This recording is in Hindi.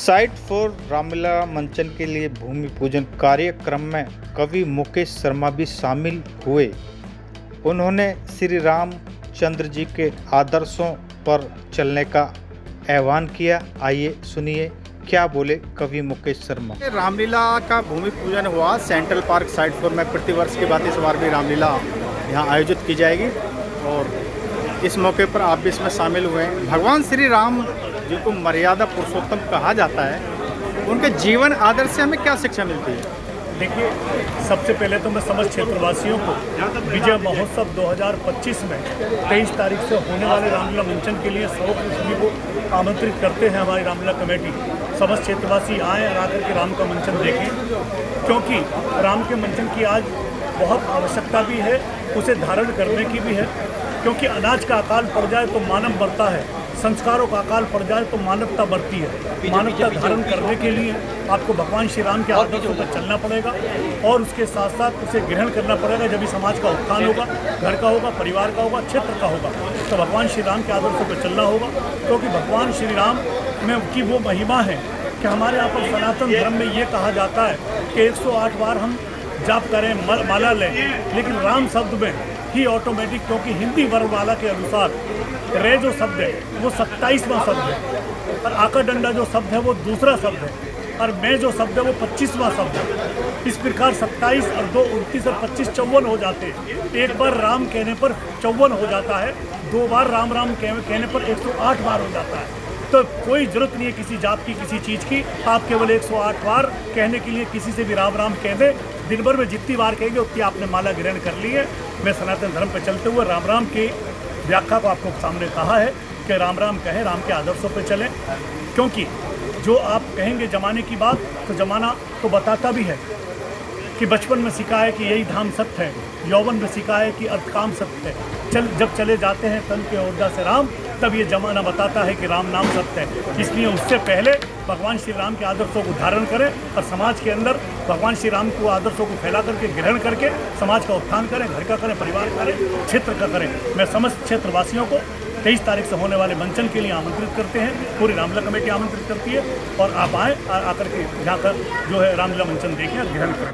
साइट फॉर रामलीला मंचन के लिए भूमि पूजन कार्यक्रम में कवि मुकेश शर्मा भी शामिल हुए। उन्होंने श्री रामचंद्र जी के आदर्शों पर चलने का आह्वान किया। आइए सुनिए क्या बोले कवि मुकेश शर्मा। रामलीला का भूमि पूजन हुआ सेंट्रल पार्क साइट फॉर में। प्रतिवर्ष के बाद इस बार भी रामलीला यहाँ आयोजित की जाएगी और इस मौके पर आप भी इसमें शामिल हुए हैं। भगवान श्री राम जिनको मर्यादा पुरुषोत्तम कहा जाता है, उनके जीवन आदर्श से हमें क्या शिक्षा मिलती है? देखिए, सबसे पहले तो मैं समस्त क्षेत्रवासियों को विजय महोत्सव 2025 में 23 तारीख से होने वाले रामलीला मंचन के लिए सभी को आमंत्रित करते हैं। हमारी रामलीला कमेटी समस्त क्षेत्रवासी आएँ और आकर के राम का मंचन देखें, क्योंकि राम के मंचन की आज बहुत आवश्यकता भी है, उसे धारण करने की भी है। क्योंकि अनाज का अकाल पड़ जाए तो मानव बढ़ता है, संस्कारों का अकाल पड़ जाए तो मानवता बढ़ती है। मानवता धारण करने के लिए आपको भगवान श्री राम के आदर्शों पर चलना पड़ेगा और उसके साथ साथ उसे ग्रहण करना पड़ेगा। जब भी समाज का उत्थान होगा, घर का होगा, परिवार का होगा, क्षेत्र का होगा, तो भगवान श्री राम के आदर्शों पर चलना होगा। क्योंकि भगवान श्री राम में की वो महिमा है कि हमारे यहाँ पर सनातन धर्म में ये कहा जाता है कि 108 बार हम जाप करें, माला लें, लेकिन राम शब्द में ही ऑटोमेटिक, क्योंकि हिंदी वर्णमाला के अनुसार रे जो शब्द है वो 27वां शब्द है और आका डंडा जो शब्द है वो दूसरा शब्द है और मैं जो शब्द है वो 25वां शब्द है। इस प्रकार 27 और 2 29 और 25 54 हो जाते हैं। एक बार राम कहने पर 54 हो जाता है, 2 बार राम राम कहने पर 108 बार हो जाता है। तो कोई ज़रूरत नहीं है किसी जाप की, किसी चीज़ की। आप केवल 108 बार कहने के लिए किसी से भी राम राम कह दें। दिन भर में जितनी बार कहेंगे उतनी आपने माला ग्रहण कर ली है। मैं सनातन धर्म पर चलते हुए राम राम की व्याख्या को आपको सामने कहा है कि राम राम कहें, राम के आदर्शों पर चलें। क्योंकि जो आप कहेंगे जमाने की बात, तो जमाना तो बताता भी है कि बचपन में सीखा है कि यही धाम सत्य है, यौवन में सीखा है कि अर्थ काम सत्य है। जब चले जाते हैं तन के ओरदा से राम, तब ये जमाना बताता है कि राम नाम सत्य है। इसलिए उससे पहले भगवान श्री राम के आदर्शों को धारण करें और समाज के अंदर भगवान श्री राम को आदर्शों को फैला करके ग्रहण करके समाज का उत्थान करें, घर का करें, परिवार का करें, क्षेत्र का करें। मैं समस्त क्षेत्रवासियों को 23 तारीख से होने वाले मंचन के लिए आमंत्रित करते हैं। पूरी रामलीला कमेटी आमंत्रित करती है और आप आएँ, आकर के यहाँ का जो है रामलीला मंचन देखें और ग्रहण करें।